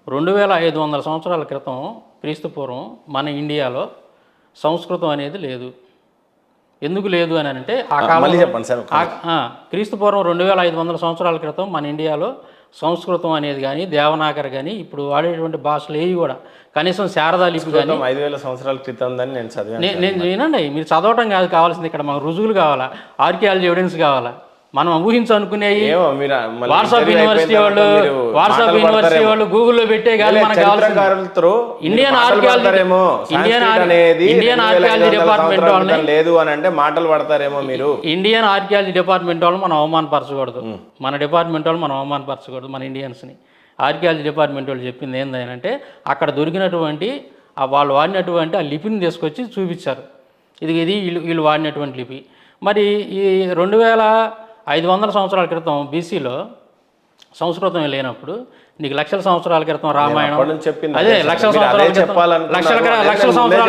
2500 సంవత్సరాల క్రితం క్రీస్తు పూర్వం మన ఇండియాలో సంస్కృతం అనేది లేదు. ఎందుకు లేదు అని అంటే ఆ కాలంలో చెప్పండి సార్. క్రీస్తు పూర్వం 2500 సంవత్సరాల క్రితం మన ఇండియాలో సంస్కృతం అనేది కానీ దేవనాగరి కానీ ఇప్పుడు వాడేటువంటి భాషలు ఏవి కూడా కనీసం శారదా లిపి కానీ 5000 సంవత్సరాల క్రితం దాన్ని నేను చదివాను. నేను వినండి, మీరు చదవటం కాదు కావాల్సింది, ఇక్కడ మాకు రుజువులు కావాలా, ఆర్కియాలజీ ఎవిడెన్స్ కావాలా, మనం ఊహించనుకునేవి వాట్సాప్ యూనివర్సిటీ వాళ్ళు గూగుల్లో పెట్టే కాదు మనకు కావాల్సింది. ఇండియన్ ఆర్కియాలజీ డిపార్ట్మెంట్ వాళ్ళని లేదు అని అంటే మాటలు పడతారేమో మీరు. ఇండియన్ ఆర్కియాలజీ డిపార్ట్మెంట్ వాళ్ళు మనం అవమానపరచకూడదు, మన డిపార్ట్మెంట్ వాళ్ళు మనం అవమానపరచకూడదు మన ఇండియన్స్ని. ఆర్కియాలజీ డిపార్ట్మెంట్ వాళ్ళు చెప్పింది ఏంటంటే అక్కడ దొరికినటువంటి వాళ్ళు వాడినటువంటి ఆ లిపిని తీసుకొచ్చి చూపించారు, ఇది వీళ్ళు వాడినటువంటి లిపి. మరి ఈ 2500 సంవత్సరాల క్రితం బీసీలో సంస్కృతం లేనప్పుడు నీకు లక్షల సంవత్సరాల క్రితం రామాయణం, అదే లక్షల సంవత్సరాల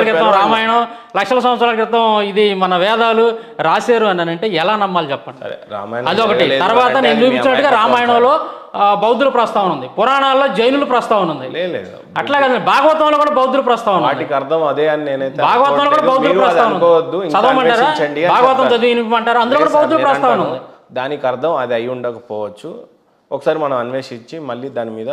క్రితం రామాయణం, లక్షల సంవత్సరాల క్రితం ఇది మన వేదాలు రాశారు అని అంటే ఎలా నమ్మాలి చెప్పండి? అదొకటి. తర్వాత నేను చూపించినట్టుగా రామాయణంలో బౌద్ధుల ప్రస్తావన ఉంది, పురాణాల్లో జైనుల ప్రస్తావన ఉంది, అట్లా కదా భాగవతంలో కూడా బౌద్ధుల ప్రస్తావన. వాటికి అర్థం అదే అని నేనైతే భాగవతంలో కూడా బౌద్ధుల ప్రస్తావన చదవమంటారా? భాగవతం చదివినిమంటారా? అందులో కూడా బౌద్ధుల ప్రస్తావన ఉంది. దానికి అర్థం అది అయి ఉండకపోవచ్చు. ఒకసారి మనం అన్వేషించి మళ్ళీ దాని మీద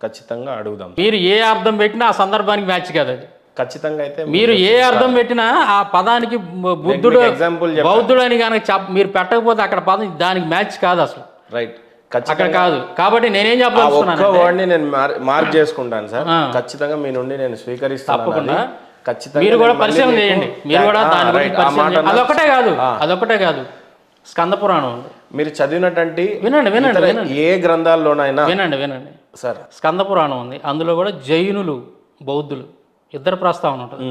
ఖచ్చితంగా అడుగుదాం. మీరు ఏ అర్థం పెట్టినా ఆ సందర్భానికి మ్యాచ్ కాదు అది. ఖచ్చితంగా అయితే మీరు ఏ అర్థం పెట్టినా ఆ పదానికి బుద్ధుడు ఎగ్జాంపుల్ బౌద్ధుడు అని కనుక మీరు పెట్టకపోతే అక్కడ పదం దానికి మ్యాచ్ కాదు అసలు. రైట్, అక్కడ కాదు. కాబట్టి నేనేం చెప్పాలనుకున్నాను, వర్డ్ని నేను మార్క్ చేసుకుంటాను సార్. ఖచ్చితంగా మీ నుండి నేను స్వీకరిస్తాను. తప్పకుండా ఖచ్చితంగా మీరు కూడా పరిశీలన చేయండి. మీరు కూడా దాని గురించి అదొకటే కాదు స్కంద పురాణం ఉంది, మీరు చదివినటువంటి వినండి ఏ గ్రంథాల్లోనైనా వినండి సార్. స్కంద పురాణం ఉంది, అందులో కూడా జైనులు బౌద్ధులు ఇద్దరు ప్రస్తావన ఉంటుంది.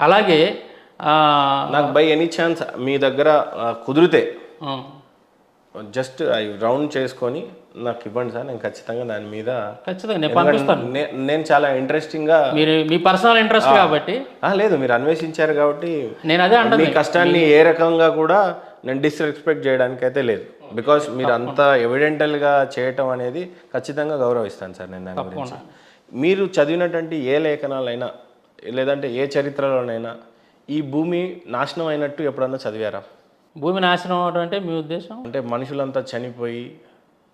అలాగే నాకు బై ఎనీ ఛాన్స్ మీ దగ్గర కుదిరితే జస్ట్ రౌండ్ చేసుకొని నాకు ఇవ్వండి సార్, నేను ఖచ్చితంగా దాని మీద నేను పంపిస్తాను. నేను చాలా ఇంట్రెస్టింగ్ గా, మీరు మీ పర్సనల్ ఇంట్రెస్ట్ కాబట్టి లేదు మీరు అన్వేషించారు కాబట్టి నేను అదే అంటే మీ కష్టాన్ని ఏ రకంగా కూడా నేను డిస్రెస్పెక్ట్ చేయడానికి అయితే లేదు. బికాస్ మీరు అంత ఎవిడెంటల్గా చేయటం అనేది ఖచ్చితంగా గౌరవిస్తాను సార్ నేను దాని గురించి. మీరు చదివినటువంటి ఏ లేఖనాలైనా లేదంటే ఏ చరిత్రలోనైనా ఈ భూమి నాశనం అయినట్టు ఎప్పుడన్నా చదివారా? భూమి నాశనం అవడం అంటే మీ ఉద్దేశం అంటే మనుషులంతా చనిపోయి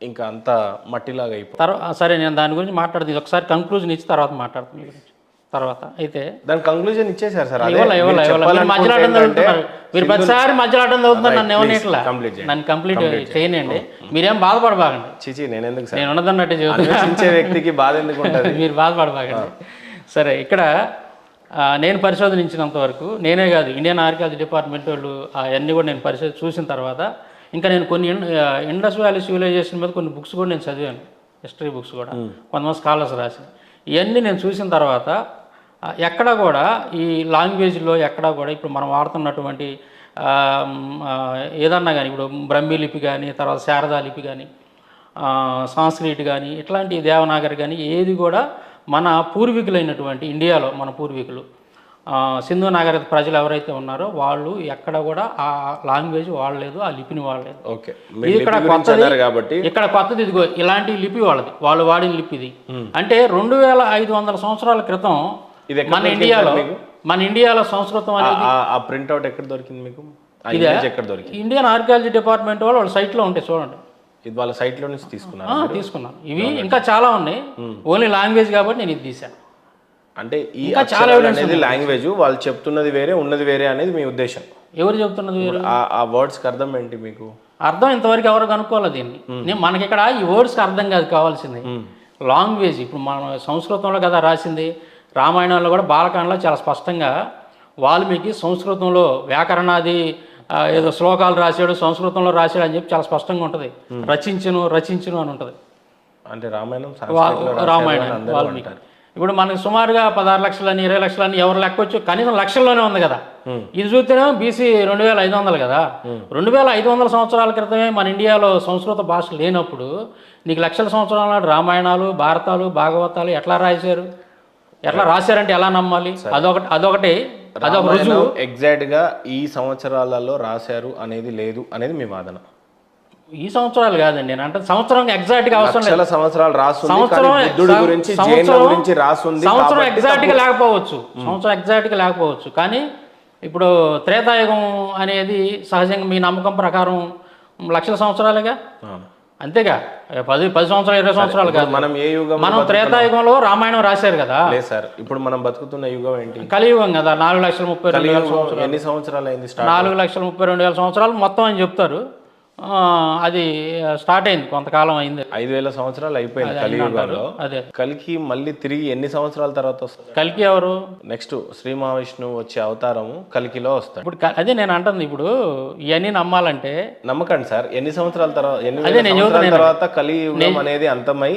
ఇంకా అంతా మట్టిలాగా అయిపోయి సరే, నేను దాని గురించి మాట్లాడుతుంది ఒకసారి కంక్లూజన్ ఇచ్చి తర్వాత మాట్లాడుతుంది గురించి. తర్వాత అయితే దాని కంక్లూజన్ ఇచ్చేసారు సార్. మీరు ప్రతిసారి మధ్యలాటం చదువుతున్నారు, నన్ను ఏమన్నా ఇట్లా నన్ను కంప్లీట్ చేయనండి. మీరేం బాధపడబాగండి. చిచి నేను ఎందుకు నేను ఉన్నదన్నట్టు చదివించే వ్యక్తికి బాధ ఎందుకు ఉంటుంది? మీరు బాధపడబాగండి. సరే, ఇక్కడ నేను పరిశోధించినంత వరకు నేనే కాదు, ఇండియన్ ఆర్కియాలజీ డిపార్ట్మెంట్ వాళ్ళు అవన్నీ కూడా నేను చూసిన తర్వాత ఇంకా నేను కొన్ని ఇండస్ వ్యాలీ సివిలైజేషన్ మీద కొన్ని బుక్స్ కూడా నేను చదివాను, హిస్టరీ బుక్స్ కూడా కొంతమంది స్కాలర్స్ రాసి. ఇవన్నీ నేను చూసిన తర్వాత ఎక్కడ కూడా ఈ లాంగ్వేజ్లో ఎక్కడా కూడా ఇప్పుడు మనం వాడుతున్నటువంటి ఏదన్నా కానీ ఇప్పుడు బ్రహ్మీ లిపి కానీ తర్వాత శారదా లిపి కానీ సాంస్క్రిట్ కానీ ఇట్లాంటి దేవనాగరి కానీ ఏది కూడా మన పూర్వీకులైనటువంటి ఇండియాలో మన పూర్వీకులు సింధు నాగరిక ప్రజలు ఎవరైతే ఉన్నారో వాళ్ళు ఎక్కడ కూడా ఆ లాంగ్వేజ్ వాడలేదు, ఆ లిపిని వాడలేదు. ఇక్కడ కొత్తది, ఇక్కడ కొత్తది ఇదిగో ఇలాంటి లిపి వాళ్ళది, వాళ్ళు వాడిన లిపి ఇది. అంటే 2500 సంవత్సరాల క్రితం మన ఇండియాలో సంస్కృతం అనేది ప్రింట్అవుట్ ఎక్కడ దొరికింది మీకు? ఇండియన్ ఆర్కియాలజీ డిపార్ట్మెంట్ వాళ్ళ సైట్లో ఉంటాయి చూడండి. ఇది వాళ్ళ సైట్లో నుంచి తీసుకున్నాను. ఇవి ఇంకా చాలా ఉన్నాయి, ఓన్లీ లాంగ్వేజ్ కాబట్టి నేను ఇది తీసాను. అంటే ఈ చాలా అనేది లాంగ్వేజ్ వాళ్ళు చెప్తున్నది వేరే ఉన్నది వేరే అనేది మీ ఉద్దేశం? ఎవరు చెప్తున్నది వేరే? ఆ వర్డ్స్కి అర్థం ఏంటి మీకు? అర్థం ఇంతవరకు ఎవరు కనుక్కోవాలి దీన్ని. మనకి ఇక్కడ ఈ వర్డ్స్కి అర్థం కాదు కావాల్సింది, లాంగ్వేజ్. ఇప్పుడు మన సంస్కృతంలో కదా రాసింది, రామాయణంలో కూడా బాలకాండలో చాలా స్పష్టంగా వాల్మీకి సంస్కృతంలో వ్యాకరణాది ఏదో శ్లోకాలు రాశాడు, సంస్కృతంలో రాశాడు అని చెప్పి చాలా స్పష్టంగా ఉంటుంది. రచించును అని ఉంటుంది. అంటే రామాయణం వాల్మీకి. ఇప్పుడు మనకి సుమారుగా 16 లక్షలని 20 లక్షలని ఎవరు లెక్కొచ్చు, కనీసం లక్షల్లోనే ఉంది కదా. ఇది చూస్తేనే బీసీ 2500 కదా. 2500 సంవత్సరాల క్రితమే మన ఇండియాలో సంస్కృత భాష లేనప్పుడు నీకు లక్షల సంవత్సరాల నాడు రామాయణాలు, భారతాలు, భాగవతాలు ఎట్లా రాశారంటే ఎలా నమ్మాలి? అదొకటి ఎగ్జాక్ట్ గా ఈ సంవత్సరాలలో రాశారు అనేది లేదు అనేది మీ వాదన. ఈ సంవత్సరాలు కాదండి, నేను అంటే సంవత్సరం ఎగ్జాక్ట్గా అవసరం లేదు. లక్షల సంవత్సరాలు రాస్తుంది, సంవత్సరం కానీ బుద్ధుడి గురించి జైన్ల గురించి రాస్తుంది. సంవత్సరం ఎగ్జాక్ట్గా లేకపోవచ్చు, సంవత్సరం ఎగ్జాక్ట్గా లేకపోవచ్చు, కానీ ఇప్పుడు త్రేతాయుగం అనేది సహజంగా మీ నమ్మకం ప్రకారం లక్షల సంవత్సరాలుగా, అంతేగా, 10 సంవత్సరాలు 20 సంవత్సరాలు కాదు. మనం ఏ యుగం? మనం త్రేతాయుగంలో రామాయణం రాశారు కదా. లేదు సార్, ఇప్పుడు మనం బతుకుతున్న యుగం ఏంటి? కలియుగం కదా. 4,32,000 సంవత్సరాలు. ఎన్ని సంవత్సరాలు అయింది స్టార్ట్? 4,32,000 సంవత్సరాలు మొత్తం అని చెప్తారు. అది స్టార్ట్ అయింది, కొంతకాలం అయింది. 5,000 సంవత్సరాలు అయిపోయింది కలియుగంలో. అదే కలికి మళ్ళీ తిరిగి ఎన్ని సంవత్సరాల తర్వాత వస్తుంది? కలికి ఎవరు? నెక్స్ట్ శ్రీ మహావిష్ణువు వచ్చే అవతారము కలికిలో వస్తాడు. ఇప్పుడు అదే నేను అంటుంది, ఇప్పుడు ఇవన్నీ నమ్మాలంటే నమ్మకండి సార్. ఎన్ని సంవత్సరాల తర్వాత, ఎన్ని అదే నేను సంవత్సరాల తర్వాత కలియుగం అనేది అంతమై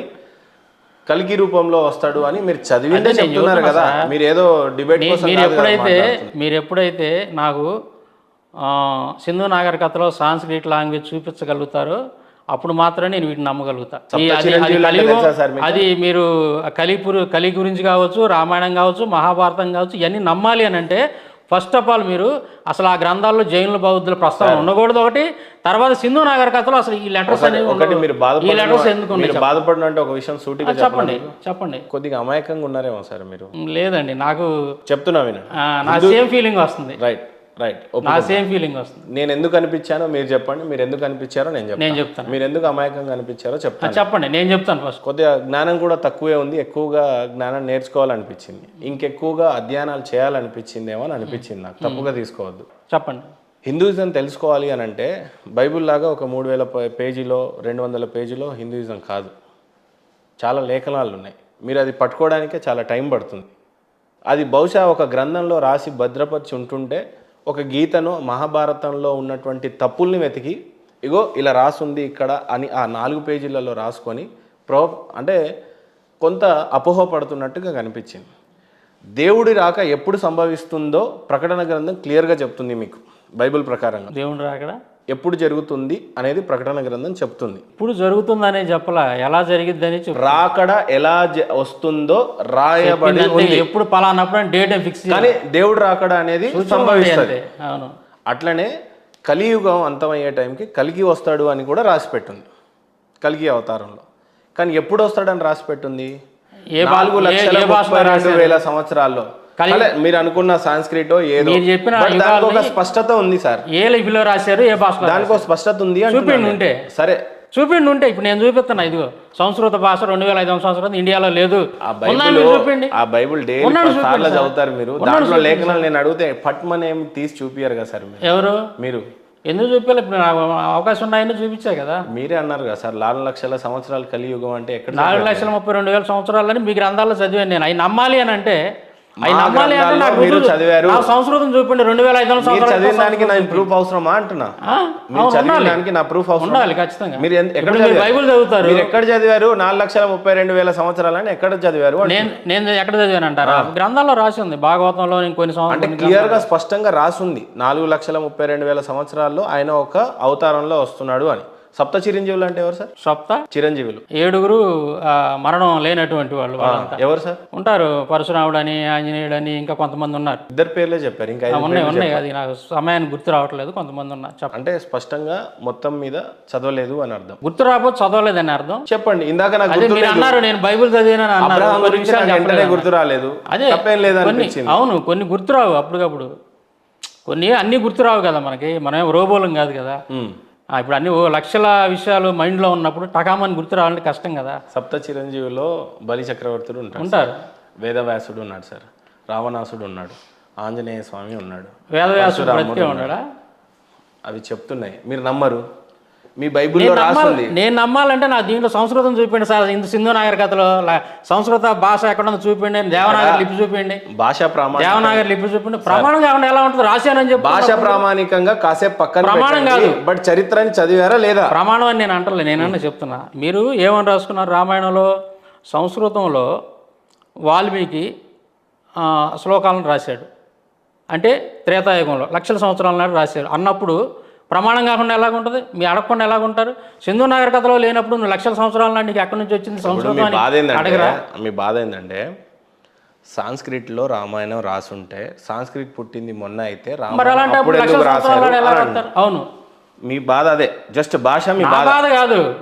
కలికి రూపంలో వస్తాడు అని మీరు చదివిందే చెప్తున్నారు కదా. మీరు ఏదో డిబేట్ కోసం మీరు ఎప్పుడైతే నాకు సింధు నాగరికతలో సాంస్క్రిట్ లాంగ్వేజ్ చూపించగలుగుతారో అప్పుడు మాత్రమే నేను వీటిని నమ్మగలుగుతా. అది మీరు కలి గురించి కావచ్చు, రామాయణం కావచ్చు, మహాభారతం కావచ్చు, ఇవన్నీ నమ్మాలి అని అంటే ఫస్ట్ ఆఫ్ ఆల్ మీరు అసలు ఆ గ్రంథాల్లో జైనుల బౌద్ధుల ప్రస్తావన ఉండకూడదు ఒకటి. తర్వాత సింధు నాగరికతలో అసలు ఈ లెటర్స్ అనేవి ఒకటి. మీరు ఈ లెటర్స్ ఎందుకు బాధపడిన అంటే ఒక విషయం సూటిగా చెప్పండి. కొద్దిగా అమాయకంగా ఉన్నారేమో సార్ మీరు. లేదండి, నాకు చెప్తున్నా విను, నా సేమ్ ఫీలింగ్ వస్తుంది. రైట్. నా సేమ్ ఫీలింగ్ వస్తుంది. నేను ఎందుకు అనిపించానో మీరు చెప్పండి, మీరు ఎందుకు అనిపించారో నేను చెప్తాను. మీరు ఎందుకు అమాయకంగా అనిపించారో చెప్పండి, నేను చెప్తాను ఫస్ట్. కొద్దిగా జ్ఞానం కూడా తక్కువే ఉంది, ఎక్కువగా జ్ఞానం నేర్చుకోవాలనిపించింది, ఇంకెక్కువగా అధ్యయనాలు చేయాలనిపించిందేమో అని అనిపించింది నాకు. తప్పుగా తీసుకోవద్దు, చెప్పండి. హిందూయిజం తెలుసుకోవాలి అని అంటే బైబిల్ లాగా ఒక 3,000 పేజీలో 200 పేజీలో హిందూయిజం కాదు. చాలా లేఖనాలు ఉన్నాయి, మీరు అది పట్టుకోవడానికే చాలా టైం పడుతుంది. అది బహుశా ఒక గ్రంథంలో రాసి భద్రపరిచి ఉంటుంటే ఒక గీతను మహాభారతంలో ఉన్నటువంటి తప్పుల్ని వెతికి ఇగో ఇలా రాసుంది ఇక్కడ అని ఆ 4 పేజీలలో రాసుకొని అంటే కొంత అపోహపడుతున్నట్టుగా కనిపించింది. దేవుడి రాక ఎప్పుడు సంభవిస్తుందో ప్రకటన గ్రంథం క్లియర్గా చెప్తుంది మీకు. బైబిల్ ప్రకారంగా దేవుడి రాకడ ఎప్పుడు జరుగుతుంది అనేది ప్రకటన గ్రంథం చెప్తుంది. ఇప్పుడు జరుగుతుందనే చెప్పలా, ఎలా జరిగిద్దని రాకడ ఎలా వస్తుందో రాయబడి ఉంది. ఎప్పుడు పలానప్పుడు డేట్ ఫిక్స్, కానీ దేవుడు రాకడ అనేది సంభవిస్తుంది. అట్లనే కలియుగం అంతమయ్యే టైంకి కలికి వస్తాడు అని కూడా రాసి పెట్టుంది కలికి అవతారంలో. కానీ ఎప్పుడు వస్తాడని రాసి పెట్టుంది 4,32,000 సంవత్సరాల్లో. మీరు అనుకున్న సాంస్క్రిటో ఏదో దానికి ఒక స్పష్టత ఉంది సార్. ఏ లిపిలో రాశారు, ఏ భాష, దానికి ఒక స్పష్టత ఉంది. చూపిండి ఉంటే సరే, చూపిండి ఉంటే. ఇప్పుడు నేను చూపిస్తున్నా, ఇదిగో సంస్కృత భాష 2,500 సంవత్సరాలు ఇండియాలో లేదు. చూపిండి. ఆ బైబుల్ డైలీ సార్లు చదువుతారు మీరు, దాంట్లో లేఖనాలు నేను అడిగితే పట్మని ఏమి తీసి చూపియారు కదా సార్. ఎవరు? మీరు. ఎందుకు చూపించాలి? ఇప్పుడు అవకాశం ఉన్నాయని చూపించాయి కదా. మీరే అన్నారు కదా సార్ 4,00,000 సంవత్సరాలు కలియుగం అంటే ఎక్కడ? 4,32,000 సంవత్సరాలని మీ గ్రంథాల్లో చదివాను నేను. అవి నమ్మాలి అని అంటే మీరు చదివారు, సంస్కృతం చూపండి. 2,500 సంవత్సరాలు చదివడానికి నాకు ప్రూఫ్ అవసరమా అంటున్నా. మీరు చదివడానికి నా ప్రూఫ్ ఉండాలి ఖచ్చితంగా. మీరు ఎక్కడ బైబిల్ చదువుతారు, మీరు ఎక్కడ చదివారు? 4,32,000 సంవత్సరాలు అని ఎక్కడ చదివారు? నేను ఎక్కడ చదివాను అంటారా? గ్రంథాల్లో రాసి ఉంది, భాగవతంలో కొన్ని అంటే క్లియర్ గా స్పష్టంగా రాసుంది 4,32,000 సంవత్సరాల్లో ఆయన ఒక అవతారంలో వస్తున్నాడు అని. సప్త చిరంజీవులు అంటే ఎవరు సార్? సప్త చిరంజీవులు 7 మరణం లేనటువంటి వాళ్ళు. ఎవరు సార్? ఉంటారు, పరశురాముడు అని, ఆంజనేయుడు అని, ఇంకా కొంతమంది ఉన్నారు. 2 పేర్లే చెప్పారు, ఇంకా ఉన్నాయి. అది నాకు సమయానికి గుర్తు రావట్లేదు. కొంతమంది ఉన్నారు. అంటే స్పష్టంగా మొత్తం మీద చదవలేదు అని అర్థం. గుర్తు రాకపోతే చదవలేదని అర్థం. చెప్పండి. ఇందాక నాకు అన్నారు నేను బైబిల్ చదివానని అన్నారు, గుర్తు రాలేదు. అదే అవును, కొన్ని గుర్తురావు అప్పటికప్పుడు, కొన్ని అన్ని గుర్తురావు కదా మనకి. మనమేం రోబోలం కాదు కదా. ఇప్పుడు అన్ని లక్షల విషయాలు మైండ్లో ఉన్నప్పుడు టకామని గుర్తు రావాలంటే కష్టం కదా. సప్త చిరంజీవిలో బలి చక్రవర్తుడు ఉంటారు, వేదవ్యాసుడు ఉన్నాడు సార్, రావణాసుడు ఉన్నాడు, ఆంజనేయ స్వామి ఉన్నాడు, వేదవ్యాసుడు ఉన్నాడా? అవి చెప్తున్నాయి, మీరు నమ్మరు. మీ బైబిల్లో రాసింది. నేను నమ్మాలంటే నా దీంట్లో సంస్కృతం చూపిండి సార్. సింధు నాగరికతలో సంస్కృత భాష ఎక్కడ చూపిండి, దేవనాగరి లిపి చూపిండి, భాషా దేవనాగరి లిపి చూపిండి. ప్రమాణం కాకుండా ఎలా ఉంటుంది? రాశానని చెప్పి భాష ప్రామాణికంగా కాసేపు పక్కన ప్రమాణం కాదు, బట్ చరిత్రని చదివారా లేదా? ప్రమాణం అని నేను అంటలే, నేనన్నా చెప్తున్నా. మీరు ఏమని రాసుకున్నారు? రామాయణంలో సంస్కృతంలో వాల్మీకి శ్లోకాలను రాశాడు అంటే త్రేతాయుగంలో లక్షల సంవత్సరాల నాడు రాశాడు అన్నప్పుడు ప్రమాణం కాకుండా ఎలాగుంటుంది? మీ అడగకుండా ఎలాగుంటారు? సింధు నాగరికతలో లేనప్పుడు నువ్వు లక్షల సంవత్సరాల నాడు నీకు ఎక్కడి నుంచి వచ్చింది సంస్కృతం అడగరా? మీ బాధ ఏంటంటే సాంస్క్రిట్లో రామాయణం రాసుంటే సాంస్క్రిట్ పుట్టింది మొన్న అయితే మరి అలాంటి లక్షల సంవత్సరాల నాడు ఎలా రాస్తారు? అవును, మీ బాధ అదే, జస్ట్ భాష మీ నా బాధ.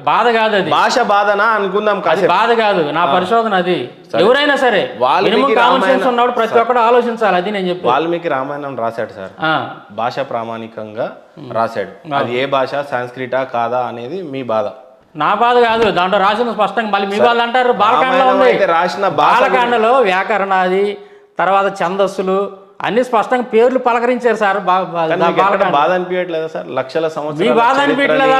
బాధ కాదు అది భాష బాధనా అనుకుందాం అది కాసేపు. బాధ కాదు, నా పరిశోధన అది. ఎవరైనా సరే మినిమం కామన్ సెన్స్ ఉన్నప్పుడు ప్రతి ఒక్కరు ఆలోచించాలి, అది నేను చెప్పి. వాల్మీకి రామాయణం రాశాడు సార్, భాష ప్రామాణికంగా రాశాడు. అది ఏ భాష, సంస్కృత కాదా అనేది మీ బాధ. నా బాధ కాదు, దాంట్లో రాసిన స్పష్టంగా. మళ్ళీ మీ వాళ్ళు అంటారు బాలకాండలో ఉంది, రాసిన బాలకాండలో వ్యాకరణాది తర్వాత ఛందస్సులు అన్ని స్పష్టంగా పేర్లు పలకరించారు సార్. బాధ అనిపించట్లేదా సార్? లక్షల మీ బాధ అనిపించలేదా?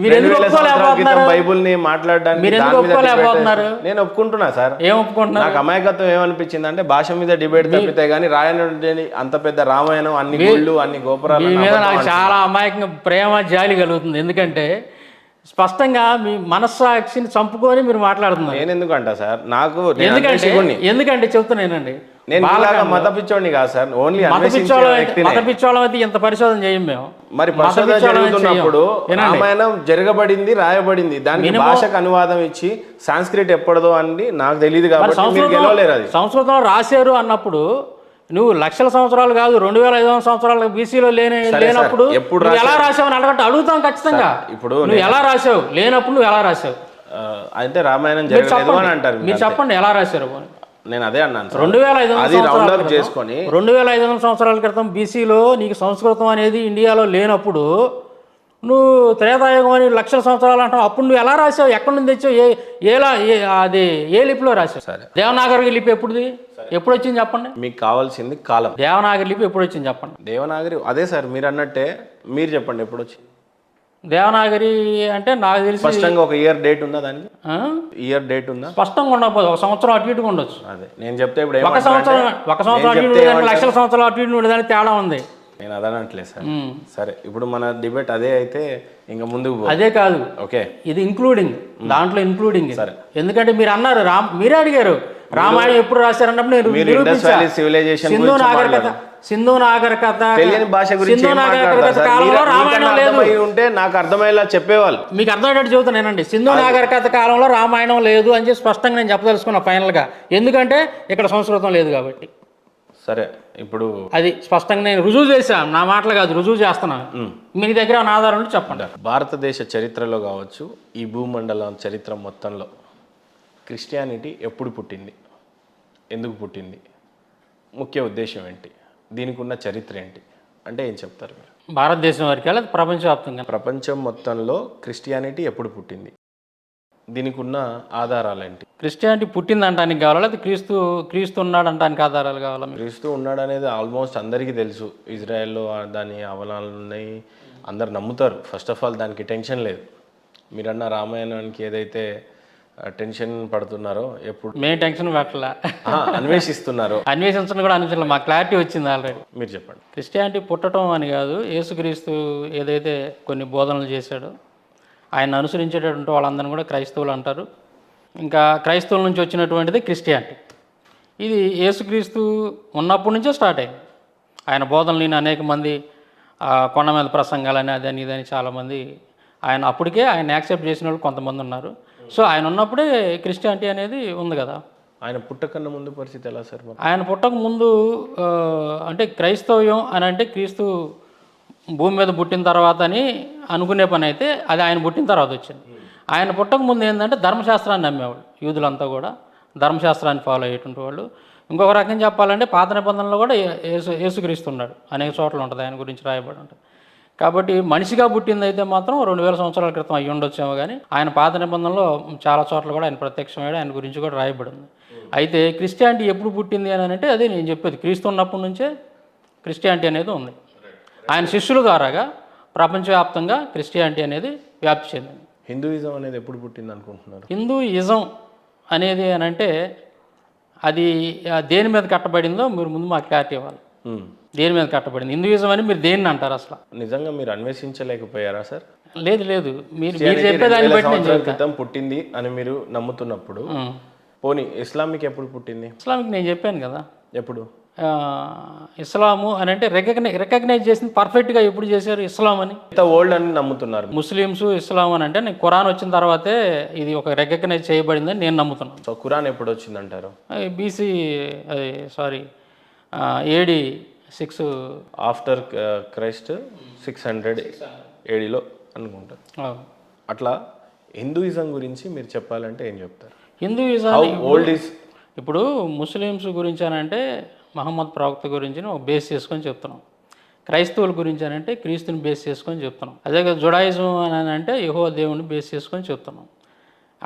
మీరు ఎందుకు ఒప్పుకోలేకపోతున్నారు? బైబుల్ని మాట్లాడడానికి మీరు ఎందుకు ఒప్పుకోలేకపోతున్నారు? నేను ఒప్పుకుంటున్నా సార్. ఏం ఒప్పుకుంటున్నా? నాకు అమాయకత్వం ఏమనిపించింది అంటే భాష మీద డిబేట్ తప్పితే గానీ రాయని అంత పెద్ద రామాయణం, అన్ని గుళ్ళు, అన్ని గోపురాలు మీద నాకు చాలా అమాయకంగా ప్రేమ జాలి కలుగుతుంది. ఎందుకంటే స్పష్టంగా మీ మనస్సాక్షిని చంపుకొని మీరు మాట్లాడుతున్నారు. నేను ఎందుకంటా సార్, నాకు ఎందుకంటే చెప్తున్నానండి, నేను మత పిచ్చోడిని కాదు సార్, ఓన్లీ మత పిచ్చోళం అయితే ఇంత పరిశోధన చేయం మేము. మరి పరిశోధన జరుగుతున్నప్పుడు రామాయణం జరగబడింది, రాయబడింది, దానికి భాషకు అనువాదం ఇచ్చి సంస్కృతి ఎప్పటిదో అని నాకు తెలియదు కాబట్టి మీరు గెలవలేరు. అది సంస్కృతంలో రాశారు అన్నప్పుడు నువ్వు లక్షల సంవత్సరాలు కాదు, 2500 సంవత్సరాలు బీసీలో లేనప్పుడు నువ్వు ఎలా రాసావు అని అడుగుతాం ఖచ్చితంగా. ఇప్పుడు నువ్వు ఎలా రాసావు లేనప్పుడు నువ్వు ఎలా రాసావు అంటే రామాయణం జరగలేదు అని అంటారు. మీరు చెప్పండి ఎలా రాశారు. నేను అదే అన్నాను, 2500 సంవత్సరాల క్రితం బీసీలో నీకు సంస్కృతం అనేది ఇండియాలో లేనప్పుడు నువ్వు త్రేతాయుగం అని లక్షల సంవత్సరాలు అంటావు. అప్పుడు నువ్వు ఎలా రాసావు, ఎక్కడి నుంచి తెచ్చావు, అది ఏ లిపిలో రాసావు? సరే, దేవనాగరి లిపి ఎప్పుడు వచ్చింది చెప్పండి. మీకు కావాల్సింది కాలం. దేవనాగరి లిపి ఎప్పుడు వచ్చింది చెప్పండి. దేవనాగరి అదే సార్, మీరు అన్నట్టే, మీరు చెప్పండి ఎప్పుడు వచ్చింది దేవనాగరి అంటే. నాకు తెలిసి స్పష్టంగా ఒక ఇయర్ డేట్ ఉందా దానికి? ఇయర్ డేట్ ఉందా? స్పష్టంగా ఉండకపోతే ఒక సంవత్సరం అటు ఇటుగా ఉండొచ్చు. అదే నేను చెప్తే ఇప్పుడు ఒక సంవత్సరం అటు ఇటు, లక్షల సంవత్సరాలు అటు ఇటు ఉండేదానికి తేడా ఉంది. నేను అదనట్లేదు సార్. సరే, ఇప్పుడు మన డిబేట్ అదే అయితే ఇంకా ముందుకు అదే కాదు. ఓకే, ఇది ఇంక్లూడింగ్, దాంట్లో ఇంక్లూడింగ్. సరే, ఎందుకంటే మీరు అన్నారు మీరే అడిగారు రామాయణం ఎప్పుడు రాశారన్నప్పుడు నేను సింధు నాగరికత కాలంలో రామాయణం లేదు ఉంటే నాకు అర్థమయ్యేలా చెప్పేవాళ్ళు. మీకు అర్థమయ్యేటట్టు చెబుతానేనండి, సింధు నాగరికత కాలంలో రామాయణం లేదు అని చెప్పి స్పష్టంగా నేను చెప్పదలుచుకున్నా ఫైనల్ గా. ఎందుకంటే ఇక్కడ సంస్కృతం లేదు కాబట్టి. సరే, ఇప్పుడు అది స్పష్టంగా నేను రుజువు చేశాను, నా మాటలు కాదు, రుజువు చేస్తున్నాను. మీ దగ్గర ఉన్న ఆధారం చెప్పండి. భారతదేశ చరిత్రలో కావచ్చు, ఈ భూమండలం చరిత్ర మొత్తంలో క్రిస్టియానిటీ ఎప్పుడు పుట్టింది, ఎందుకు పుట్టింది, ముఖ్య ఉద్దేశం ఏంటి, దీనికి ఉన్న చరిత్ర ఏంటి అంటే ఏం చెప్తారు మీరు? భారతదేశం వరకు లేదా ప్రపంచవ్యాప్తంగా? ప్రపంచం మొత్తంలో క్రిస్టియానిటీ ఎప్పుడు పుట్టింది, దీనికి ఉన్న ఆధారాలు ఏంటి? క్రిస్టియానిటీ పుట్టింది అంటానికి కావాలా, లేదా క్రీస్తు ఉన్నాడు అంటానికి ఆధారాలు కావాలా? క్రీస్తు ఉన్నాడు అనేది ఆల్మోస్ట్ అందరికీ తెలుసు. ఇజ్రాయెల్లో దాని అవలాలు ఉన్నాయి, అందరు నమ్ముతారు. ఫస్ట్ ఆఫ్ ఆల్ దానికి టెన్షన్ లేదు. మీరన్న రామాయణానికి ఏదైతే టెన్షన్ పడుతున్నారో, ఎప్పుడు మేము టెన్షన్ పెట్టలే, అన్వేషిస్తున్నారు. అన్వేషించడం కూడా అనిపించలేదు, మాకు క్లారిటీ వచ్చింది ఆల్రెడీ. మీరు చెప్పండి. క్రిస్టియానిటీ పుట్టడం అని కాదు, యేసుక్రీస్తు ఏదైతే కొన్ని బోధనలు చేశాడో ఆయన అనుసరించేటటువంటి వాళ్ళందరినీ కూడా క్రైస్తవులు అంటారు. ఇంకా క్రైస్తవుల నుంచి వచ్చినటువంటిది క్రిస్టియానిటీ. ఇది యేసుక్రీస్తు ఉన్నప్పటి నుంచే స్టార్ట్ అయింది. ఆయన బోధనలు నేను అనేక మంది కొండ మీద ప్రసంగాలని అదని ఇదని చాలామంది ఆయన అప్పటికే ఆయన యాక్సెప్ట్ చేసిన వాళ్ళు కొంతమంది ఉన్నారు. సో ఆయన ఉన్నప్పుడే క్రిస్టియానిటీ అనేది ఉంది కదా. ఆయన పుట్టకన్నా ముందు పరిస్థితి ఎలా సార్? ఆయన పుట్టక ముందు అంటే క్రైస్తవ్యం అని అంటే క్రీస్తు భూమి మీద పుట్టిన తర్వాత అని అనుకునే పని అయితే అది ఆయన పుట్టిన తర్వాత వచ్చింది. ఆయన పుట్టక ముందు ఏంటంటే ధర్మశాస్త్రాన్ని నమ్మేవాళ్ళు, యూదులంతా కూడా ధర్మశాస్త్రాన్ని ఫాలో అయ్యేటువంటి వాళ్ళు. ఇంకొక రకం చెప్పాలంటే పాత నిబంధనలో కూడా యేసుక్రీస్తున్నాడు, అనేక చోట్ల ఉంటుంది ఆయన గురించి రాయబడి ఉంటుంది. కాబట్టి మనిషిగా పుట్టింది అయితే మాత్రం 2000 సంవత్సరాల క్రితం అయ్యి ఉండొచ్చేమో, కానీ ఆయన పాత నిబంధనలో చాలా చోట్ల కూడా ఆయన ప్రత్యక్షమయ్యాడు, ఆయన గురించి కూడా రాయబడింది. అయితే క్రిస్టియానిటీ ఎప్పుడు పుట్టింది అని అంటే అదే నేను చెప్పేది, క్రీస్తు ఉన్నప్పటి నుంచే క్రిస్టియానిటీ అనేది ఉంది. ఆయన శిష్యుల ద్వారాగా ప్రపంచవ్యాప్తంగా క్రిస్టియానిటీ అనేది వ్యాప్తి చెందింది. హిందూయిజం అనేది ఎప్పుడు పుట్టింది అనుకుంటున్నారు? హిందూయిజం అనేది అని అంటే అది దేని మీద కట్టబడిందో మీరు ముందు మాకు క్లారిటీ ఇవ్వాలి. దేని మీద కట్టబడింది హిందూయిజం అని మీరు దేన్ని అంటారు అసలు? నిజంగా మీరు అన్వేషించలేకపోయారా సార్? లేదు, మీరు చెప్పేదాన్ని బట్టి నేను క్రితం పుట్టింది అని మీరు నమ్ముతున్నప్పుడు, పోనీ ఇస్లామిక్ ఎప్పుడు పుట్టింది? ఇస్లామిక్ నేను చెప్పాను కదా ఎప్పుడు. ఇస్లాము అని అంటే రికగ్నైజ్ చేసింది పర్ఫెక్ట్గా ఎప్పుడు చేశారు ఇస్లాం అని? ఓల్డ్ అని నమ్ముతున్నారు ముస్లిమ్స్. ఇస్లాం అని అంటే నేను ఖురాన్ వచ్చిన తర్వాతే ఇది ఒక రికగ్నైజ్ చేయబడిందని నేను నమ్ముతున్నాను. సో ఖురాన్ ఎప్పుడు వచ్చిందంటారు? BC AD 6 ఆఫ్టర్ క్రైస్ట్ 600 ఏడీలో అనుకుంటారు. అట్లా హిందూయిజం గురించి మీరు చెప్పాలంటే ఏం చెప్తారు? హిందూయిజం ఓల్డ్ ఈజ్ ఇప్పుడు ముస్లిమ్స్ గురించి అని అంటే మహమ్మద్ ప్రవక్త గురించి ఒక బేస్ చేసుకొని చెప్తున్నాం. క్రైస్తవుల గురించి అని అంటే క్రీస్తుని బేస్ చేసుకొని చెప్తున్నాం. అదే జుడాయిజం అని అంటే యెహోవా దేవుని బేస్ చేసుకొని చెప్తున్నాం.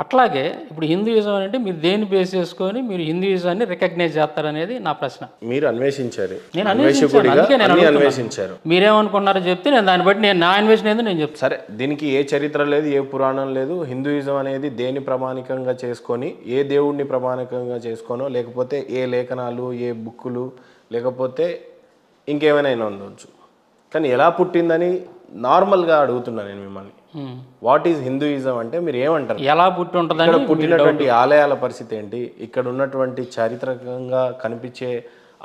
అట్లాగే ఇప్పుడు హిందూయిజం అని అంటే మీరు దేన్ని బేస్ చేసుకొని మీరు హిందూయిజాన్ని రికగ్నైజ్ చేస్తారనేది నా ప్రశ్న. మీరు అన్వేషించారు, నేను అన్వేషించాను. అన్వేషించారు. మీరేమనుకున్నారో చెప్తే నేను దాన్ని బట్టి నా అన్వేషణ ఏదో నేను చెప్తాను. సరే, దీనికి ఏ చరిత్ర లేదు, ఏ పురాణం లేదు. హిందూయిజం అనేది దేని ప్రమాణికంగా చేసుకొని, ఏ దేవుడిని ప్రమాణికంగా చేసుకోనో, లేకపోతే ఏ లేఖనాలు, ఏ బుక్కులు, లేకపోతే ఇంకేమైనా ఉండవచ్చు. కానీ ఎలా పుట్టిందని నార్మల్గా అడుగుతున్నా నేను మిమ్మల్ని. వాట్ ఈజ్ హిందూయిజం అంటే మీరు ఏమంటారు? ఎలా పుట్టి ఉంటుందని, ఇక్కడ పుట్టినటువంటి ఆలయాల పరిస్థితి ఏంటి, ఇక్కడ ఉన్నటువంటి చారిత్రకంగా కనిపించే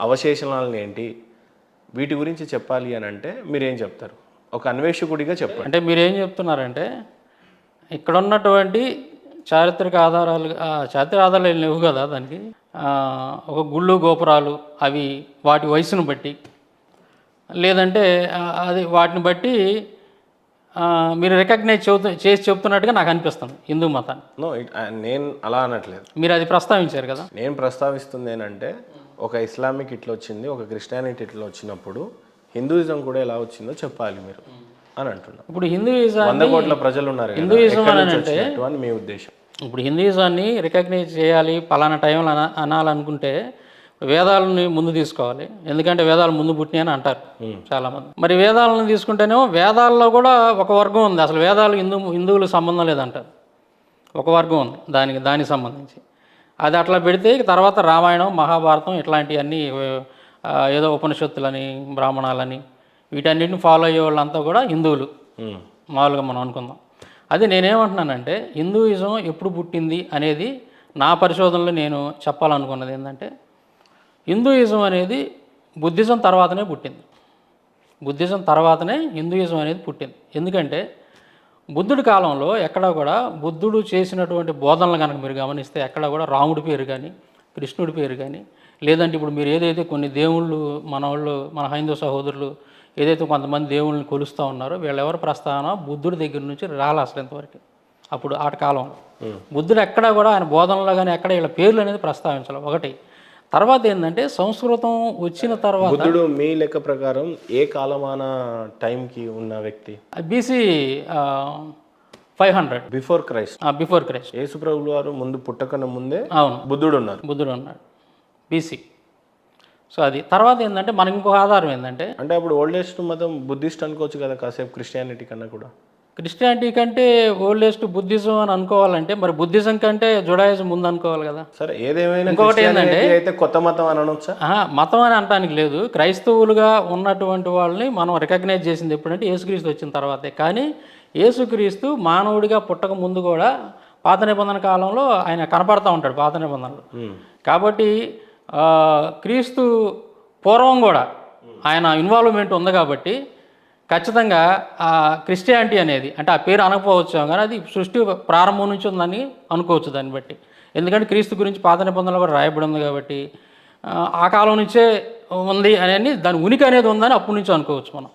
అవశేషణాలను ఏంటి, వీటి గురించి చెప్పాలి అని అంటే మీరేం చెప్తారు? ఒక అన్వేషకుడిగా చెప్పండి. అంటే మీరేం చెప్తున్నారంటే ఇక్కడ ఉన్నటువంటి చారిత్రక ఆధారాలు ఏం లేవు కదా దానికి. ఒక గుళ్ళు గోపురాలు అవి వాటి వయసును బట్టి, లేదంటే అది వాటిని బట్టి మీరు రికగ్నైజ్ చేసి చెప్తున్నట్టుగా నాకు అనిపిస్తుంది హిందూ మతాన్ని. నేను అలా అనట్లేదు, మీరు అది ప్రస్తావించారు కదా. నేను ప్రస్తావిస్తుంది ఏంటంటే ఒక ఇస్లామిక్ ఇట్లా వచ్చింది, ఒక క్రిస్టియానిటీ ఇట్లా వచ్చినప్పుడు హిందూయిజం కూడా ఎలా వచ్చిందో చెప్పాలి మీరు అని అంటున్నాను. ఇప్పుడు హిందూయిజం 100 కోట్ల ప్రజలు ఉన్నారు, హిందూయిజం అని అంటే అని మీ ఉద్దేశం. ఇప్పుడు హిందూయిజాన్ని రికగ్నైజ్ చేయాలి పలానా టైంలో అనాలనుకుంటే వేదాలని ముందు తీసుకోవాలి. ఎందుకంటే వేదాలు ముందు పుట్టినాయి అని అంటారు చాలామంది. మరి వేదాలను తీసుకుంటేనేమో వేదాల్లో కూడా ఒక వర్గం ఉంది, అసలు వేదాలు హిందువులకు సంబంధం లేదంటారు. ఒక వర్గం ఉంది దానికి సంబంధించి. అది అట్లా పెడితే తర్వాత రామాయణం, మహాభారతం ఇట్లాంటివన్నీ ఏదో ఉపనిషత్తులని, బ్రాహ్మణాలని వీటన్నిటిని ఫాలో అయ్యే వాళ్ళంతా కూడా హిందువులు మామూలుగా మనం అనుకుందాం. అది నేనేమంటున్నానంటే హిందూయిజం ఎప్పుడు పుట్టింది అనేది నా పరిశోధనలో నేను చెప్పాలనుకున్నది ఏంటంటే హిందూయిజం అనేది బుద్ధిజం తర్వాతనే పుట్టింది. బుద్ధిజం తర్వాతనే హిందూయిజం అనేది పుట్టింది. ఎందుకంటే బుద్ధుడి కాలంలో ఎక్కడ కూడా బుద్ధుడు చేసినటువంటి బోధనలు కనుక మీరు గమనిస్తే ఎక్కడ కూడా రాముడి పేరు కానీ, కృష్ణుడి పేరు కానీ, లేదంటే ఇప్పుడు మీరు ఏదైతే కొన్ని దేవుళ్ళు మన హైందవ సహోదరులు ఏదైతే కొంతమంది దేవుళ్ళని కొలుస్తూ ఉన్నారో వీళ్ళెవరి ప్రస్తావన బుద్ధుడి దగ్గర నుంచి రాలే అసలు ఇంతవరకు. అప్పుడు ఆట కాలంలో బుద్ధుడు ఎక్కడా కూడా ఆయన బోధనలో కానీ ఎక్కడ వీళ్ళ పేర్లు అనేది ప్రస్తావించాలి ఒకటి. తర్వాత ఏంటంటే సంస్కృతం వచ్చిన తర్వాత బుద్ధుడు మీ లెక్క ప్రకారం ఏ కాలమాన టైంకి ఉన్న వ్యక్తి? BC 500 before Christ. Before Christ. యేసు ప్రభువు వారు ముందు పుట్టకన ముందే అవును బుద్ధుడు ఉన్నాడు BC. సో అది తర్వాత ఏంటంటే మనకి ఇంకొక ఆధారం ఏంటంటే అంటే అప్పుడు ఓల్డెస్ట్ మతం బుద్ధిస్ట్ అనుకోవచ్చు కదా కాసేపు క్రిస్టియానిటీ కన్నా కూడా. క్రిస్టియానిటీ కంటే ఓల్డెస్ట్ బుద్ధిజం అని అనుకోవాలంటే మరి బుద్ధిజం కంటే జుడాయిజం ముందు అనుకోవాలి కదా. సరే, ఏదేమైనా ఇంకొకటి ఏంటంటే అయితే కొత్త మతం అని అనొచ్చా? మతం అని అనడానికి లేదు. క్రైస్తవులుగా ఉన్నటువంటి వాళ్ళని మనం రికగ్నైజ్ చేసింది ఎప్పుడంటే యేసుక్రీస్తు వచ్చిన తర్వాతే. కానీ యేసుక్రీస్తు మానవుడిగా పుట్టక ముందు కూడా పాత నిబంధన కాలంలో ఆయన కనపడతా ఉంటాడు పాత నిబంధనలు. కాబట్టి క్రీస్తు పూర్వం కూడా ఆయన ఇన్వాల్వ్మెంట్ ఉంది కాబట్టి ఖచ్చితంగా క్రిస్టియానిటీ అనేది అంటే ఆ పేరు అనకపోవచ్చు కానీ అది సృష్టి ప్రారంభం నుంచి ఉందని అనుకోవచ్చు దాన్ని బట్టి. ఎందుకంటే క్రీస్తు గురించి పాత నిబంధనలు కూడా రాయబడి ఉంది కాబట్టి ఆ కాలం నుంచే ఉంది అని దాని ఉనికి అనేది ఉందని అప్పటి నుంచి అనుకోవచ్చు మనం.